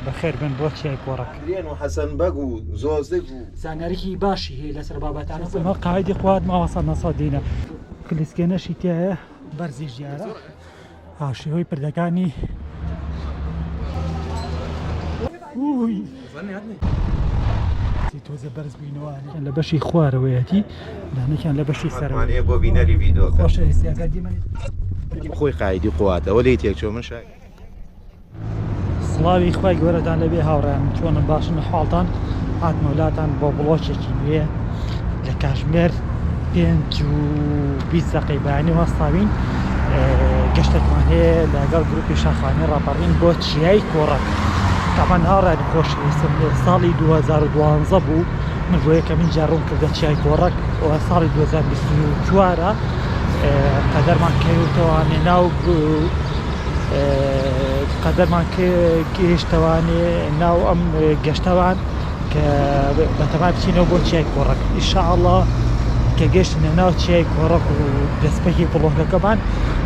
بەخێر بن بۆ چای کۆڕک درێن و حەسەن بەگ و زۆزگ و زانیاریکی باشی هەیە لەسەر بابەتانە ئەمە قاعدی خوات ماوەسە نەسەدینە کلیسکێنەشی تایە بەرزی ژیارە هاشیهۆی پردەکانی تۆزە بەرز بووینەوە لە بەشی خوارەوەیەتی دانێکیان لە بەشی سەرمانەیە بۆ بینەری ڤیدۆ خۆشە هێستیاکە دیمەنی خۆی قایدی قواتەوە لی تێکچۆ من شای سڵاوی خوای گەورەدان لەبێ هاوڕێن چۆنم باشن حاڵتان هاتمە وڵاتان بۆ بڵۆچێکی نوێ لە کاشمێر 5 دقەی بەیانی وەستاوین گەشتێکمان هەیە لەگەڵ گروپی شاخوانی ڕاپەڕین بۆ چیای کۆڕک تاوان هاوڕێنی خۆشویستم ساڵی 2012 بوو من بۆ یەکەمین جارڕوون کردە چیای کۆڕک ساڵی 2024 قەدەرمان کەوتەوانێ ناو قەدەرمان گەیشتەوانێ ناو ئەم گەشتەوان کە بەتەمان بچینەوە بۆ چیای کۆڕک ئینشاءڵڵا کە گەشتنە ناو چیای کۆڕک و دەستپەکی بڵۆگەکەمان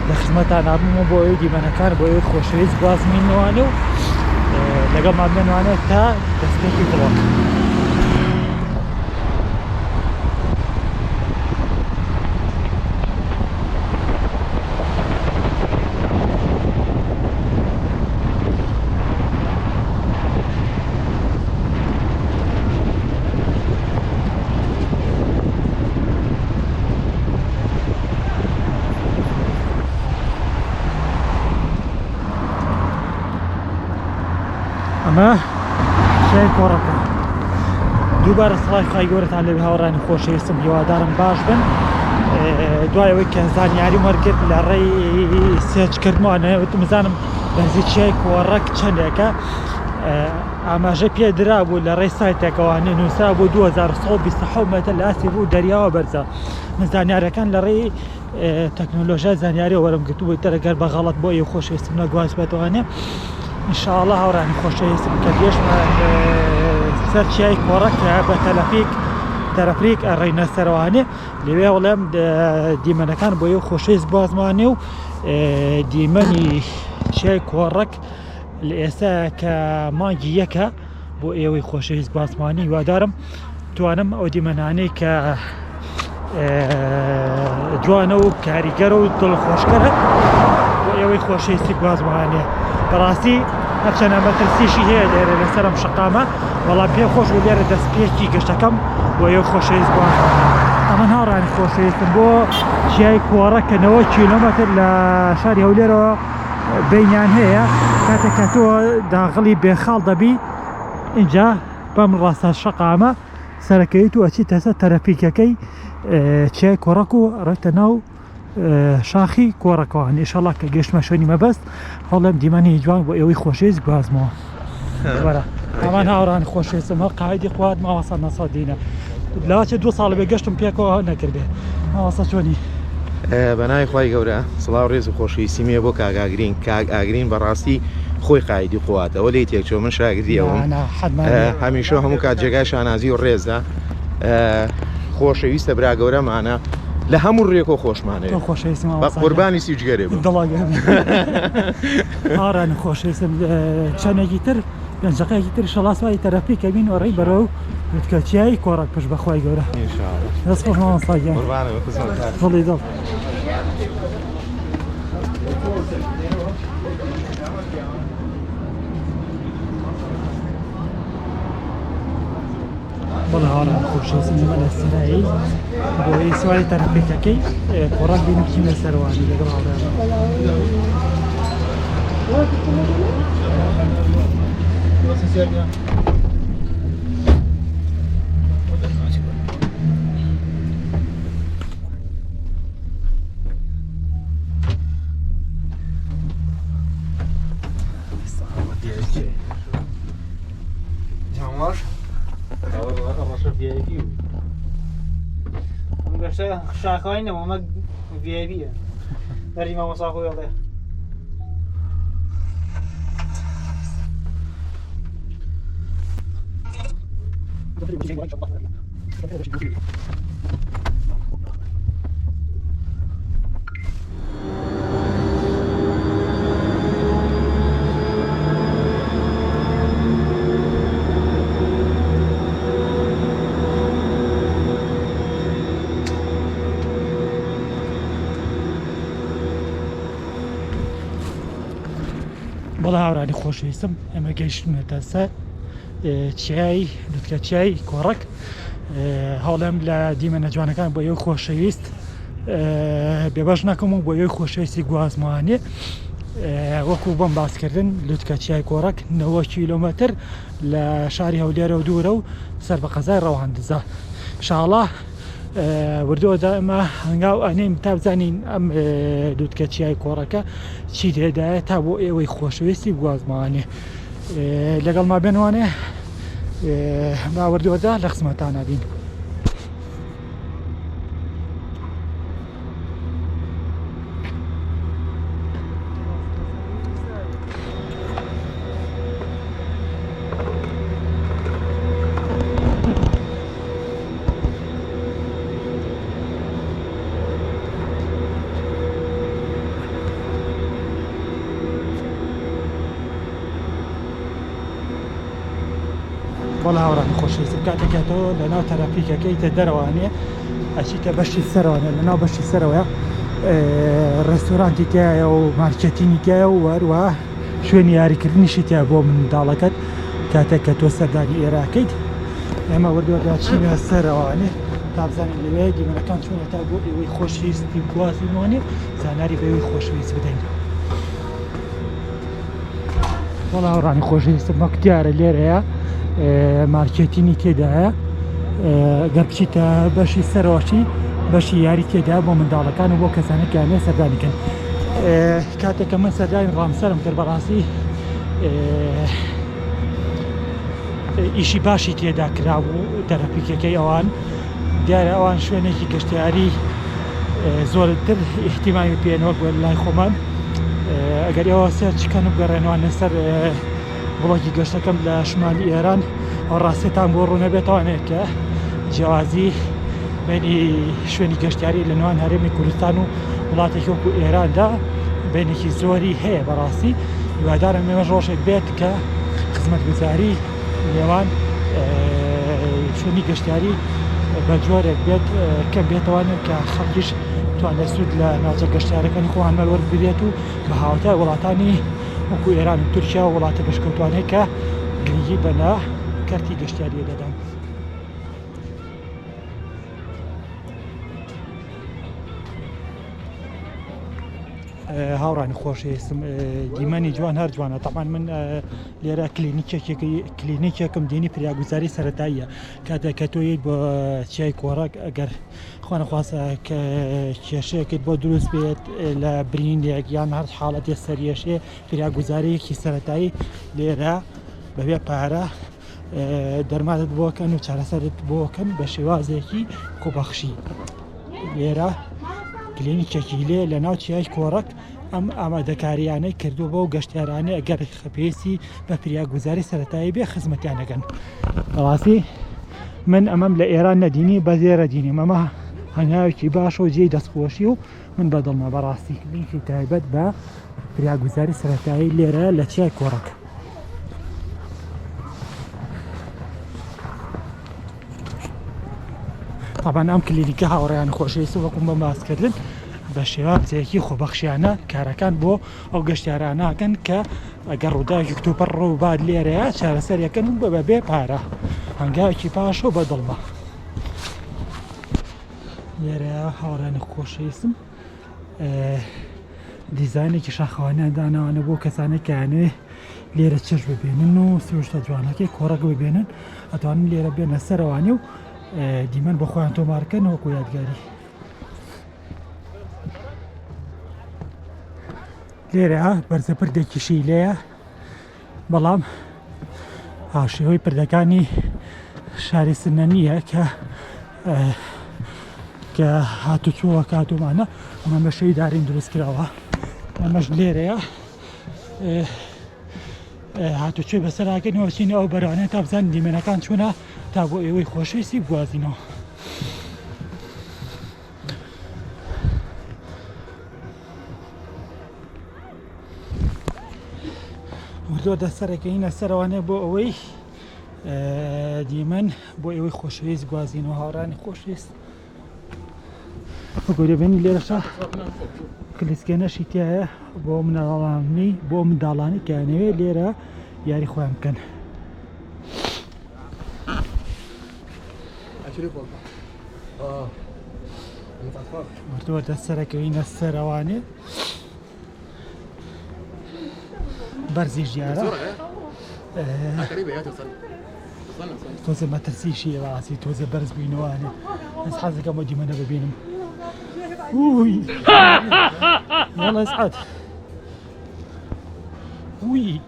لە خزمەتان نابوومە بۆ ئەوەی دیمەنەکان بۆ ئەوەی خۆشەویست گوازمینەوانێ و لەگەڵمان بێنوانێت تا دەستپێکی بڵۆگ ئەمە چای کۆڕەکە دووبارە سڵای خی گەورەتان لەوێ هاوڕانی خۆشەویستم هیوادارم باش بن دوایەوەی کە زانیاری وەرگرت لە ڕێی سێچکردنەوە وتمزانم بەنزی چای کۆڕەک چەندێکە ئاماژە پێدرا بوو لە ڕێی سایتێکەوانێ نووسرا بۆ 2127 مەتر لە ئاستی بوو دەریاوە بەرزە من زانیاریەکان لە ڕێی تەکنۆلۆژیای زانیاری وەرم گرتووە تەرەگەر بە غەڵەت بۆ ئەو خۆشەویستم نەگواز بێتوانێ ئینشاءڵڵا هاوڕانی خۆشەویستم کە گەشتمان سەر چیای کۆڕەک بە تەرەفریک ئەڕێینە سەروانێ لەوێ وڵێم دیمەنەکان بۆ ئەو خۆشەویست بازمانێ و دیمەنی چیای کۆڕەک لە ئێستا کە مانگی یەکە بۆ ئێوەی خۆشەویست بازمانی هیوادارم توانم ئەو دیمەنانەی کە جوانە و کاریگەرە و دڵخۆشکەرە بۆ ئێوەی خۆشەویستی گوازمانێ بەڕاستی هەرچەنە مەترسیشی هەیە لێرە لەسەرم شقامە بەڵام پێ خۆش و لێرە دەستپێکی گەشتەکەم بۆ ئێوە خۆشەویست گوازمانێ ئەمە هاوڕانی خۆشەویستم بۆ چیای کۆڕەک 90 کیلۆمەتر لە شاری هەولێرەوە بینیان هەیە کاتێک کە تۆ داغڵی بێخاڵ دەبی اینجا بەم ڕاستە شقامە سەرەکەیت و ئەچیتە سەر تەرەفیکەکەی چیای کۆڕەک و ڕێتە ناو شاخی کۆڕەکەوان ئینشاڵڵا کە گەشتمە شوێنی مەبەست هەڵێم دیمەنی جوان بۆ ئێوەی خۆشەویست گوازمەوە وەرە ئەمان هاوڕانی خۆشەویستم هەڵ قاعدی خوات ماوەسە نەسەدینە لاوەچە 2 ساڵ بێ گەشتم پێکەوە نەکردێ ماوەسە چۆنی بەنای خی گەورە سڵاو ڕێز و خۆشەویستی مێ بۆ کاگاگرین کاگاگرین بەڕاستی خۆی قایدی قواتەوە لی تێکچۆ من شاگردیەوە هەمیشە هەموو کات جێگای شانازی و ڕێزدا خۆشەویستە برا گەورەمانە لە هەموو ڕێکۆ خۆشمانەیە بە قوربانی سیجگەرێ هاڕانی خۆشەویستم چەندێکی تر گەنجەکەیەکی تر شەڵاسوای تەرەفی کەبین و ڕێی بەرەو وتکە چیای کۆڕەک پشت بەخوای گەورە دەست خۆشمەوە ساگیان دڵی دڵ بەڵێ هاڕان خۆشەویستم ئێمە لە سرایی بۆ ئەی سواری تەرەفیکەکەی کۆڕەک بینی بچین لە سەروانی لەگەڵ هاوڕێیان شاخواینە ئەمە VIPە بەری مامۆستا خۆی هەڵێ هاورانی خۆشەویستم ئێمە گەیشتونەتە سەر چیای دوتکە چیای کۆڕک هەڵێم لە دیمەنە جوانەکان بۆ ئێوە خۆشەویست بێبەش ناکەم و بۆ ئێوەی خۆشەویستی گوازمانێ وەکو بۆم باسکردن لوتکە چیای کۆڕک 90 کیلۆمەتر لە شاری هەولێرە و دوورە و سەر بە قەزای ڕەواندزە ئینشاڵڵا وردووەدا ئەمە هەنگاو ئەنێم تا بزانین ئەم دوتکە چیای کۆڕەکە چی تێدایە تا بۆ ئێوەی خۆشەویستی گوازمانێ لەگەڵ ما بێنوانێ با وردووەدا لە قسمەتانە بین. بەڵا هاوڕانی خۆشەویستم کاتێکاتەوە لەناو تەرەفیکەکەیتە دەرەوانێ ئەچیتە بەشی سەرەوانێ لەناو بەشی سەرەوەیە ڕێستۆرانتی تایە و مارکێتینی تایە و وەروە شوێنی یاریکردنیشی تیا بۆ منداڵەکەت کاتێک کە تۆ سەردانی ئێراکەیت ئێمە وردووەدا چینە سەرەوانێ تا بزانین لەوێ دیمەنەکان چۆنە تا بۆ ئێوەی خۆشەویستی گوازیمانێ زاناری بەوەی خۆشەویست بدەین. بەڵا هاوڕانی خۆشەویستم وەک دیارە لێرەیە مارکێتینی تێدایە گەر بچیتە بەشی سەرەوەشی بەشی یاری تێدایە بۆ منداڵەکان و بۆ کەسانێکیانێ سەردانیکەن کاتێککە من سەردانی ڕامسەرم کرد بەڕاستی ئیشی باشی تێدا کرابوو تەرەپیکەکەی ئەوان دیارە ئەوان شوێنێکی گەشتیاری زۆرتر احتیمامی پێێنەوە بۆ لای خۆمان ئەگەر ئێوە سێرچکەن و بگەڕێنوانە سەر بڵۆکی گەشتەکەم لە شمالی ئێران ئەو ڕاستێتان بۆ ڕوو نەبێتوانێت کە جیاوازی بینی شوێنی گەشتیاری لە نێوان هەرێمی کوردستان و وڵاتێکی وەکو ئێراندا بینێکی زۆری هەیە بەڕاستی هیوادارم ئێمەش ڕۆژێک بێت کە خزمەتگوزاری نێوان شوێنی گەشتیاری بە جۆرێک بێت کەم بێتوانێت کە خەڵکیش توانێت سوود لە ناوچە گەشتیارەکانی خۆیان وەربگرێت و بە هاوتای وڵاتانی وەکو ئێران و تورکیا و وڵاتە پێشکەوتوانەیە کە گرنگی بەنا کارتی گەشتیاریە دەدەن. هاوڕانی خۆشەویستم دیمەنی جوان هەر جوانە تەمان من لێرە کلینیکێکم دێنی پریاگوزاری سەرەتاییە کاتێک کە تۆیت بۆ چیای کۆڕک ئەگەر خوانەخواسە کە کێشەیەکت بۆ دروست بێت لە برینێک یان هەر حاڵەتی سەریەشێ پریاگوزاریەکی سەرەتایی لێرە بەبێ پارە دەرمانت بۆکەن و چارەسەرت بۆکەن بە شێوازێکی کۆبەخشی لێرە کلینیکێکی لێ لە ناو چیای کۆڕک ئەم ئامادەکاریانەی کردووە بۆ گەشتیارانە ئەگەر خەپێسی بە پریاگوزاری سەرەتایی بێ خزمەتیانەکەن. بەڕاستی من ئەمەم لە ئێران نەدینی بە زێرە دینی ئەمە هەنگاوێکی باشە و جێی دەستخۆشی و من بەدڵمە بەڕاستی کلینیکی تایبەت بە پریاگوزاری سەرەتایی لێرە لە چیای کۆڕک. طبعا ئەم کلینیکە هاوڕێیان خۆشەویست وەکوم بە باسکردن بە شێوازێکی خۆبەخشیانە کارەکان بۆ ئەو گەشتیارانەکەن کە ئەگەر ڕووداوێکی کتوپەڕ ڕووبات لێرەیە چارەسەریەکەن و بەبێ پارە هەنگاوێکی پاشە و بەدڵمە. لێرەیە هاوڕێنی خۆشەویستم دیزاینێکی شاخەوانیان داناوانە بۆ کەسانێکیانێ لێرە چێژ ببێنن و سروشتە جوانەکەی کۆڕک ببێنن ئەتوانن لێرە بێنە سەرەوانی و دیمەن بە خۆیان تۆمارکەن وەکو یادگاری. لێرە بەرزە پردێکیشی لێیە بەڵام هاوشێوەی پردەکانی شاری سنە نییە کە هاتوچۆوە کاتومانە ئەمە بەشەی دارین دروست کراوە ئەمەش لێرەیە هاتوچۆی بەسەراکەنەوە چینە ئەو بەرانێت تا بزانین دیمەنەکان چوونە تا بۆ ئێوەی خۆشەویستی بگوازینەوە. وردووە دەسەرەکەینە سەرەوانێ بۆ ئەوەی دیمەن بۆ ئێوەی خۆشەویست گوازینەوە هاوڕانی خۆشەویست. وەکو دەبینی لێرەشە کلیسکێنەشی تایە بۆ مناڵانی بۆ منداڵانی کەیانەوێت لێرە یاری خۆیان بکەن. وەردەوەردە سەرەکەوینە سەرەوانێ بەرزی ژیارە تۆزە مەترسیشی ڕاستی تۆزە بەرز بووینەوانێ ئەس حەزەکەم بۆ دیمەنە ببینم. ووی يلا اسعد وي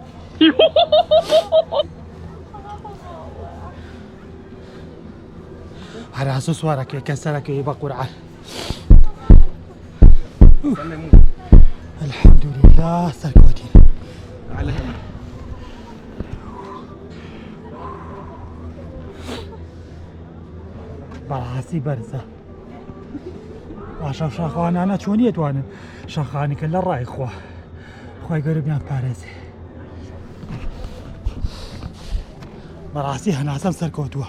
على اساس وراك كسرك بقرعه. الحمد لله سركوتي على براسي برزه عشان شاخوان أنا شونيت وأنا شاخاني كل الرأي خواه قريب يان باريزي براسي أنا عزم سركوتوا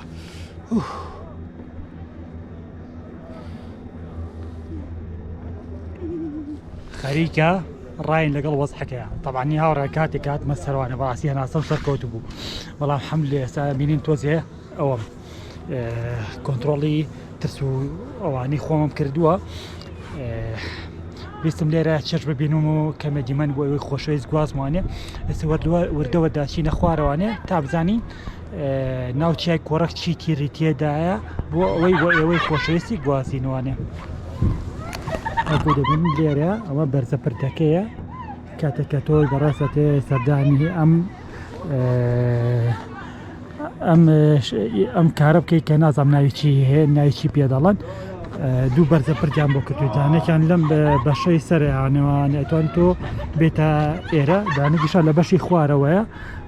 خريكة راين لقل وصحك طبعا نهار ركاتي كات مسر وأنا براسي أنا عزم سركوتوا والله الحمد لله سامين توزيه أوم كنترولي ترسو ئەوانەی خۆمم کردووە ویستم لێرە چێژ ببینم و کەمە دیمەن بۆ ئەوەی خۆشەویست گوازمانێ ئێستا وردەوە داچینە خوارەوانێ تا بزانین ناوچیای کۆڕک چی تیری تێدایە بۆ ئەوەی خۆشەویستی گوازینوانێ. بۆ دەبین لێرە ئەوە بەرزە پردەکەیە کاتێککە تۆی بەڕاستە سەردانی ئەم کارە بکەیت کە نازام ناوی چی هەیە ناوی چی پێدەڵەن دوو بەرزە پردیان بۆ کردوجانێکیان لەم بەشەی سەرانەوان ئەتوان تۆ بێتە ئێرە دانەگیشان لە بەشی خوارەوەیە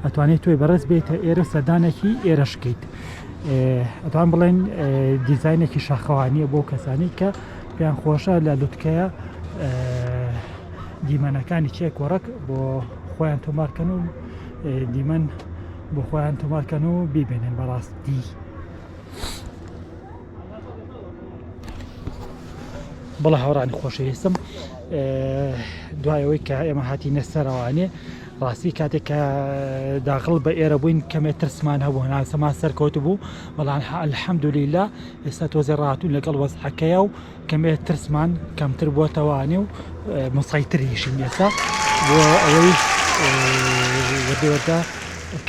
ئەتوانێت توی بەڕێز بێتە ئێرە سەردانێکی ئێرەشکەیت ئەتوان بڵێن دیزاینێکی شاخەوانیە بۆ کەسانی کە پێیان خۆشە لە لوتکەیە دیمەنەکانی چێ کۆڕک بۆ خۆیان تۆمارکەن و دیمەن بۆ خۆیان تۆمارکەن و بیبێنن بەڕاستی. بەڵێ هاوڕانی خۆشەویستم دوایەوەی کە ئێمە هاتیینە سەرەوانێ ڕاستی کاتێک کە داخڵ بە ئێرە بووین کەمێت ترسمان هەبوو ناسەمان سەرکەوت بوو بەڵام الحەمدولیلا ئێستا تۆزێ ڕاتون لەگەڵ وەزحەکەیە و کەمێت ترسمان کەمتر بۆتەوانێ و مسەیتریشین ئێستا بۆ ئەوەی وەردەوەردا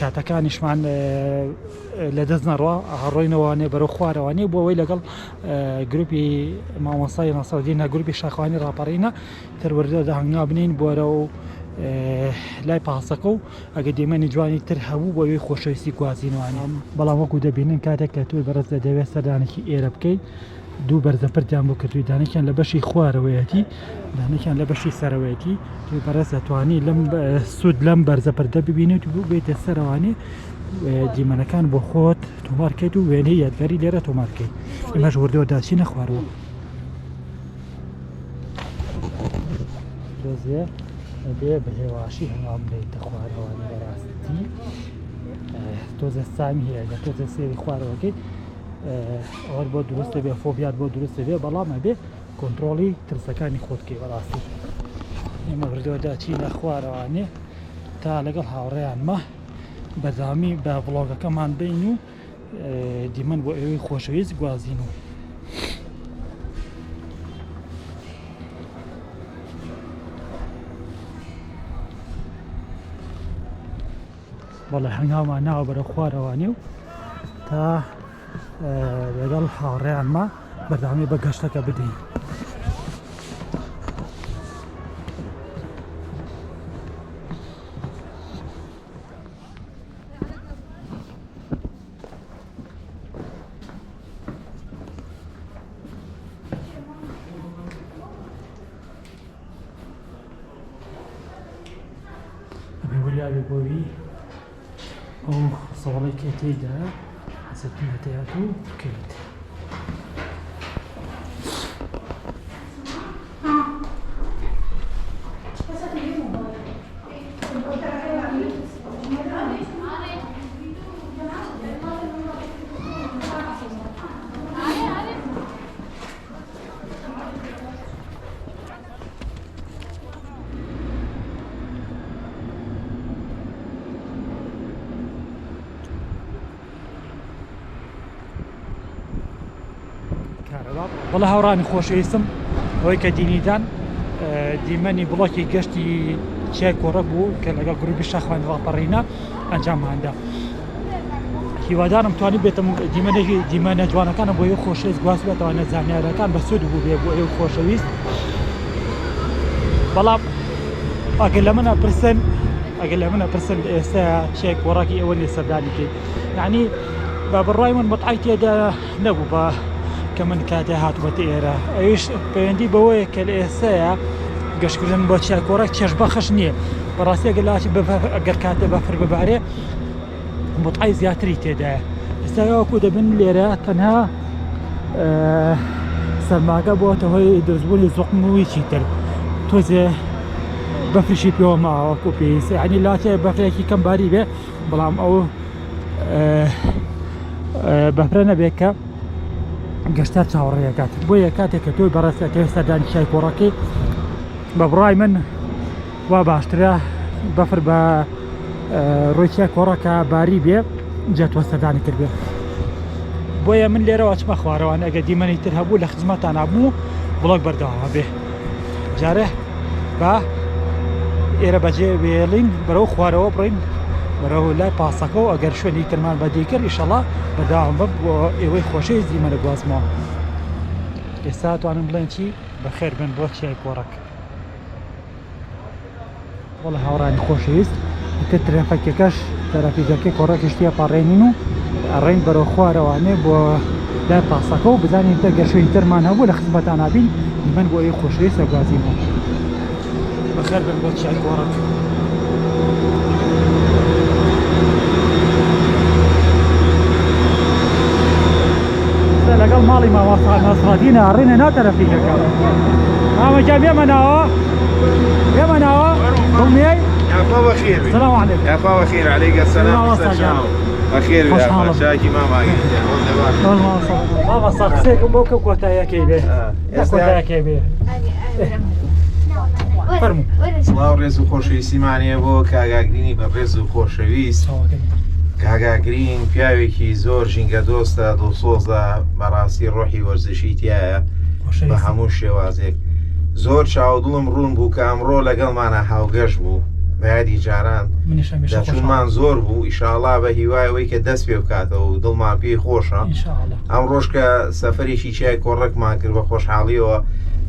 کاتەکانیشمان لەدەست نەڕوا هەڕۆینەوانێ بەرەو خوارەوانێ بۆ ئەوەی لەگەڵ گروپی مامۆسای نەسەڵدینە گروپی شاخوانی ڕاپەڕینە تەروەردەدا هەنگا بنین بۆرە و لای پاسەکە و ئەگە دیمەنی جوانی تر هەبوو بۆ ئەوەی خۆشەویستی گوازینوانە بەڵام وەکو دەبینن کاتێک کە توی بەڕێز دەدەوێت سەردانێکی ئێرە بکەیت دوو بەرزەپردیان بۆ کردووی دانێکیان لە بەشی خوارەوەیەتی دانێکیان لە بەشی سەرەوەیەتی توی بەڕێز دەتوانی لەم سوود لەم بەرزەپردە ببینێت و بێتە سەرەوانێ دیمەنەکان بۆ خۆت تۆمارکەیت و وێنەی یادگاری لێرە تۆمارکەیت. ئێمەش وردەوە داچینە خوارەوە تۆزێ بێ بەهێواشی هەنگام بدەیتە خوارەوانە بەڕاستی تۆزە سامی هەیە لە تۆزە سێوی خوارەوەکەیت ئەوە بۆ دروستە بێ فۆبیات بۆ دروستە بێ بەڵام ئەبێ کۆنتڕۆڵی ترسەکانی خۆتکەی بەڕاستی. ئێمە وردەوە داچینە خوارەوانێ تا لەگەڵ هاوڕێیانمە بەرداوامی بە ڤڵۆگەکەمان بین و دیمەن بۆ ئێوەی خۆشەویست گوازین و بەڵێ هەنگاومان ناوە بەرە خوارەوانی و تا لەگەڵ هاوڕێیانمە بەرداوامی بە گەشتەکە بدەین. بۆوی ئەو ساڵی کە تێیدا حەزەتێت و بکەیت. وڵا هاوڕانی خۆشەویستم ئەوەی کە دینیدان دیمەنی بڵۆکی گەشتی چای کۆڕە بوو کە لەگەڵ گروپی شاخوانی ڕاپەڕینە ئەنجاماندا هیوادارم توانی بێتم دیمەنە جوانەکانە بۆ ئەو خۆشەویست گواز بێتەوە زانیارەکان بە سوود بوو بێ بۆ ئەو خۆشەویست بەڵام ئەگەر لە منە پرسن ئێستا چای کۆڕەکی ئەوە لێ سەردانیکەی یعنی بە بڕای من متعی تێدا نەبوو بە کە من کاتێ هاتووەتە ئێرە ئەویش پەیوەندی بەوەیە کە لە ئێستاە گەشتکردن بۆ چای کۆڕەک چێژ بەخش نییە بەڕاستی ئەگەر کاتێ بەفر ببارێ متعی زیاتری تێدایە ئێستا وەکو دەبن لێرە تەنها سەرماگە بۆتە هۆی دەستبوونی زوقمەوەی چیتر تۆزێ بەفریشی پێوە ماوەکو پێویست یعنی لاتێ بەفرێکی کەم باری بێ بەڵام ئەو بەفرە نەبێت کە گەشتار چاوەڕێیەکات بۆ یە کاتێک کە تۆی بەڕاستە تێ سەردانی چای کۆڕەکەی بە بڕای من وا باشترە بەفر بە ڕۆی چای کۆڕەکە باری بێ جا تۆ سەردانی کرد بێ بۆیە من لێرەوە چمە خوارەوان ئەگە دیمەنی تر هەبوو لە خزمەتان هەبوو بڵۆک بەردەوامە بێ جارێ بە ئێرە بەجێ وێڵین بەرەو خوارەوە بڕین بەرەو لای پاسەکە و ئەگەر شوێنی ترمان بەدی کرد ئیشەڵا بەردەوام بە بۆ ئێوەی خۆشەویست دیمەنە گوازمەوە ئێستا توانم بڵێن چی بەخێر بن بۆ چای کۆڕەک وەڵا هاوڕانی خۆشەویست کە ترافیکەکەش ترافیکەکەی کۆڕەکی شتیە پاڕێنین و ئەڕێین بەرەو خوارەوانێ بۆ لای پاسەکە و بزانین تە گەر شوێنی ترمان هەبوو لە خزمەتان نابین دیمەن بۆ ئێوەی خۆشەویست ئەگوازیمەوە بەخێر بن بۆ چای کۆڕەک لەگەڵ ماڵی ماوەسا ناسڕەدینە ئەڕێنە ناو تەرەفیکەکە مامەجان بێمەناوە دڵنیای یاخوا بەخێر بێ سەلام عەلەیکم یاخوا بەخێر عەلەیکە سەلام بەخێر بێ چاکی ماماگەی مامەسا قسێکم بۆ کە کۆتاییەکەی بێ کۆتاییەکەی بێ سڵاو ڕێز و خۆشەویستیمانەیە بۆ کاگاگرینی بە ڕێز و خۆشەویست کاگاگرین پیاوێکی زۆر ژینگە دۆستە دڵسۆزە بەڕاستی ڕۆحی وەرزشی تایە بە هەموو شێوازێک زۆر چاودڵم ڕوون بوو کە ئەمڕۆ لەگەڵمانە هاوگەشت بوو بەیادی جاران دەچوونمان زۆر بوو ئیشاڵا بە هیوایەوەی کە دەست پێ بکاتەوە و دڵمان پێی خۆشە ئەم ڕۆژ کە سەفەرێکی چای کۆڕەکمان کرد بە خۆشحاڵیەوە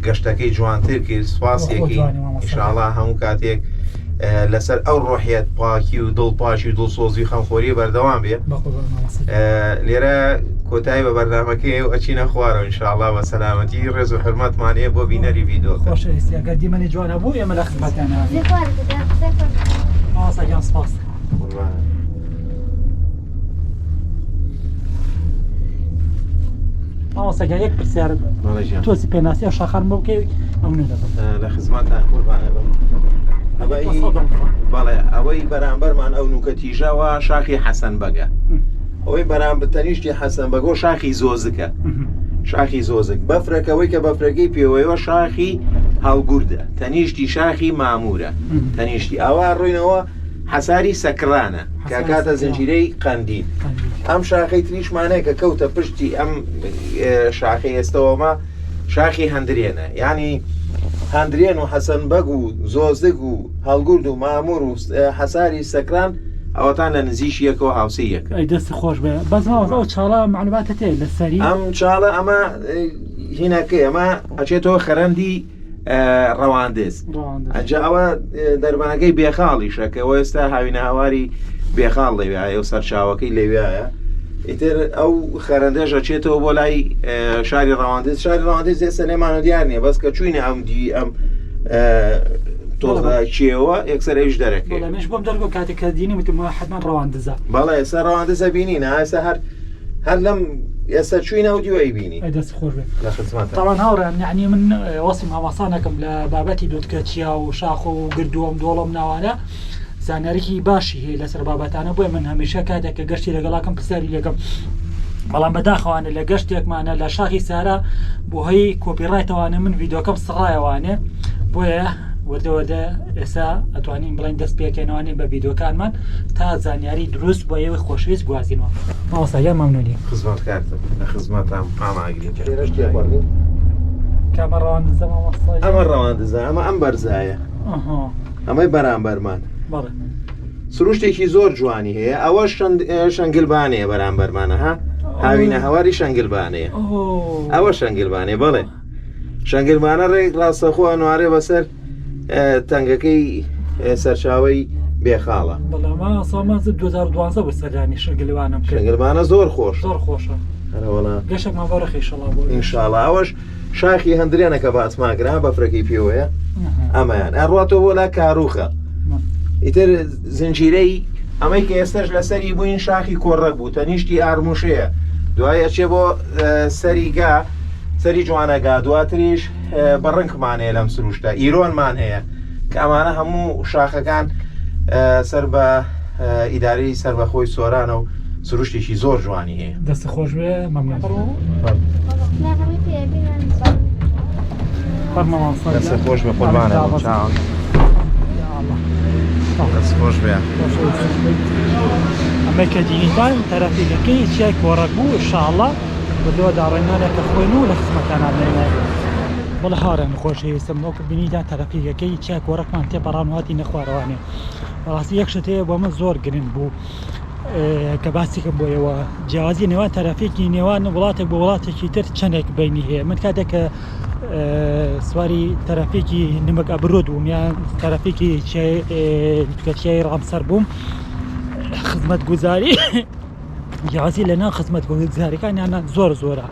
گەشتەکەی جوانتر کرد سوپاسێکی ئیشاڵا هەموو کاتێک لەسەر ئەو ڕۆحیەت پاکی و دڵپاشی و دڵسۆزی خەمخۆری بەردەوام بێ لێرە کۆتایی بە بەردامەکەی و ئەچینە خوارەوە ئینشاءڵڵا بە سەلامەتی ڕێز و حرمەتمانەیە بۆ بینەری ڤیدیۆکە خۆشەویستی ئەگەر دیمەنی جوانە بوو ئێمە لە خزمەتیانە ماسەگیان سپاس مامۆستاگیان یەک پرسیار تۆسی پێناسی ئەو شاخان بۆ بکەی ئەمنێ دەبم لە خزمەتان قوربانە بم بەڵێ ئەوەی بەرامبەرمان ئەو نوکە تیژەوە شاخی حەسەن بەگە ئەوەی بەرامبەر تەنیشتی حەسەن بەگۆ شاخی زۆزکە شاخی زۆزک بەفرەکەوەی کە بەفرەکەی پێوەیەوە شاخی هەڵگوردە تەنیشتی شاخی مامورە تەنیشتی ئەوە ڕووینەوە حەساری سەکرانە کە کاتە زنجیرەی قەندیل ئەم شاخەی تریشمانەیە کە کەوتە پشتی ئەم شاخی ئێستەوەمە شاخی هەندرێنە یعنی هەندرێن و حەسەن بەگ و زۆزک و هەڵگورد و مامور و حەساری سەکران ئەوەتان لە نزیشیەکەوە هاوسەیەکە ئەی دەستی خۆش بێ بەزماوە ئەو چاڵە معلوماتە تێ لەسەری ئەم چاڵە ئەمە هینەکەی ئەمە ئەچێتەوە خەرەندی ڕەواندز ئەجا ئەوە دەربانەکەی بێخاڵیشە کە ئەوە ئێستا هاوینە هاواری بێخاڵ لەوێایە و سەرچاوەکەی لەوێایە ئیتر ئەو خەرەندەش ئەچێتەوە بۆ لای شاری ڕەواندز شاری ڕەواندز ئێستا لێمانە دیار نییە بەس کە چوینە ئەم تۆڵە کێوە یەکسەر ئەوش دەرەکەی مش بۆم دەرگۆ کاتێک کە دینی وتم حتمان ڕەواندزە بەڵێ ئێستا ڕەواندزە بینینە ئێستا هەر لەم ئێستا چوینە و دیوەی بینی دەست خۆش بێ لە خزمەتە تاوان هاوڕێن یعنی من وەسی مامەسانەکەم لە بابەتی دۆتکەچیا و شاخ و گردووەم دۆڵم ناوانە زانیارێکی باشی هەیە لەسەر بابەتانە بۆیە من هەمیشە کاتێک کە گەشتی لەگەڵاکەم پرسیاری لەکەم بەڵام بەداخەوانە لە گەشتێکمانە لە شاخی سارا بۆ هەی کۆپیڕایتەوانە من ڤیدیۆکەم سڕایەوانێ بۆیە وەردەوەدە ئێستا ئەتوانین بڵین دەست پێکەنەوانین بە ڤیدیۆکانمان تا زانیاری دروست بۆ ئێوەی خۆشەویست گوازینەوە ماوەساگیان مەمنونی خزمەتکارتم لە خزمەتم ئاماگرین کامەڕەوان دزەمە مەسڵی ئەمە ڕەواندزە ئەمە ئەم بەرزایە ئەمەی بەرامبەرمان بەڵێ سروشتێکی زۆر جوانی هەیە ئەوە شەنگلبانەیە بەرامبەرمانە ها هاوینە هەواری شەنگلبانەیە ئەوە شەنگلبانێ بڵێ شەنگلبانە ڕێک ڕاستەخۆ نوارێ بەسەر تەنگەکەی سەرچاوی بێخاڵە بەڵامە سامانز 2012 بۆ سەردانی شەنگلوانم کرد شەنگلبانە زۆر خۆش زۆر خۆشە هەرەوەڵا گەشێکمان بۆ ڕێخیشەڵا بۆ ئینشاڵڵا ئەوەش شاخی هەندرێنەکە باتماگرا بەفرەکەی پێوەیە ئەمەیان ئەڕاتەوە بۆ لا کاروخە ئیتر زنجیرەی ئەمەی کە ئێستش لەسەری بووین شاخی کۆڕەک بوو تەنیشتی ئارموشەیە دوایە چێ بۆ سەریگا سەری جوانەگا دواتریش بەڕنگمانەیە لەم سروشتە ئیرۆنمان هەیە کە ئەمانە هەموو شاخەکان سەر بە ئیدارەی سەربەخۆی سۆرانە و سروشتێکی زۆر جوانی هەیە دەست خۆش بێ مەمنون دەست خۆش بێ قوربانە چاوم دەست خۆش بێ ئەمە کە دینیتان تەرەفیگەکەی چیای کۆڕەک بوو ئینشاءڵڵا بەدەوە داڕێنانێکە خۆین و لە خزمەتانان بێنێ بەڵە هاڕێن خۆشەویستم وەکو بینیدا تەرەفیگەکەی چیای کۆڕەکمان تێپەڕان وهاتی نەخوارەوانێ بەڕاستی یەک شت هەیە بۆ من زۆر گرنگ بوو کە باسیکەم بۆیەوە جیاوازی نێوان تەرەفیکی نێوان وڵاتێک بۆ وڵاتێکی تر چەندێک بینی هەیە من کاتێک کە سواری تەرەفیکی نمک ئەبرۆد بووم یان تەرەفیکی چیای ڕامسەر بووم خزمەت گوزاری جیاوازی لەناو خزمەت گوزاریەکانیان زۆر زۆرە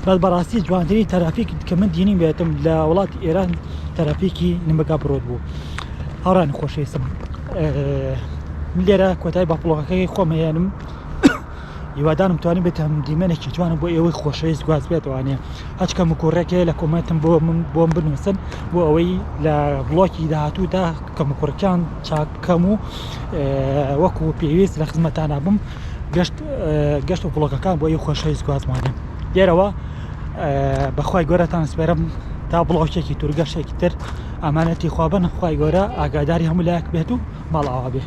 بەس بەڕاستی جوانترین تەرەفیک کە من دینیم بێتم لە وڵاتی ئێران تەرەفیکی نمک ئەبرۆد بوو هاوڕانی خۆشەویستم من لێرە کۆتایی باپڵۆکەکەی خۆمەیانم هیوادارم توانین بێت هەم دیمەنێکی جوانم بۆ ئێوەی خۆشەویست گواز بێتوانێ هەچ کەم و کوڕێکەیە لە کۆمنتم بۆم بنووسن بۆ ئەوەی لە بڵۆکی داهاتوودا کەم و کوڕەکان چاکەم و وەکو پێویست لە خزمەتانە بم گەشت و بڵۆکەکان بۆ ئەو خۆشەویست گوازمانێ لێرەوە بەخوای گەورەتان سپێرم تا بڵۆکێکی تورگەشێکی تر ئەمانەتی خوابن خوای گەورە ئاگاداری هەموو لایەک بێت و ماڵ ئاوا بێ